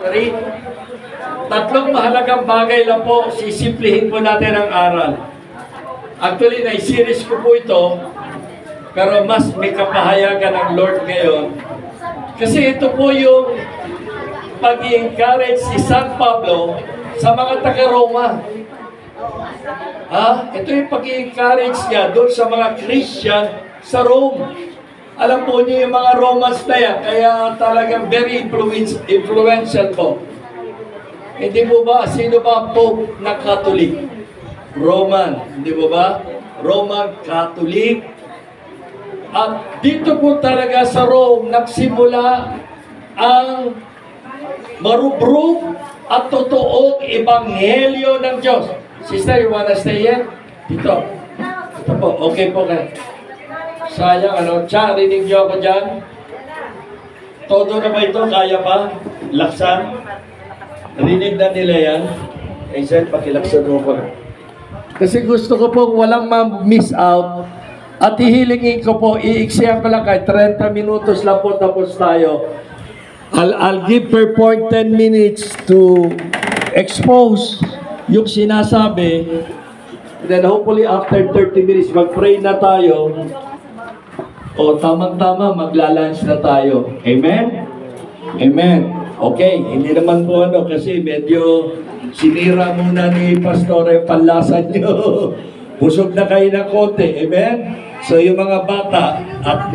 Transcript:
Three. Tatlong mahalagang bagay lang po, sisimplihin po natin ang aral. Actually, na-series ko po ito, pero mas may kapahayagan ng Lord ngayon. Kasi ito po yung pag-i-encourage si San Pablo sa mga taga-Roma. Ito yung pag-i-encourage niya doon sa mga Christian sa Rome. Alam po niyo yung mga Romans na yan, kaya talagang very influential po. Hindi mo ba, sino ba Pope na Catholic? Roman, hindi mo ba? Roman Catholic. At dito po talaga sa Rome, nagsimula ang marubrug at totoong ebanghelyo ng Diyos. Sister, you wanna stay here? Dito. Ito po, okay po kayo. Sayang, Cha, rinig niyo ako dyan? Todo na ba ito? Kaya pa? Laksan? Rinig na nila yan? Aisen, pakilaksan mo ko. Kasi gusto ko po walang ma-miss out. At ihilingin ko po, iiksiyan ko lang kahit 30 minutos lang po tapos tayo. I'll give per point 10 minutes to expose yung sinasabi. Then hopefully after 30 minutes, mag-pray na tayo. O tamang-tama, magla-lunch na tayo. Amen? Amen. Okay, hindi naman po kasi medyo sinira muna ni Pastore panlasan nyo. Busog na kayo ng konti. Amen? So yung mga bata at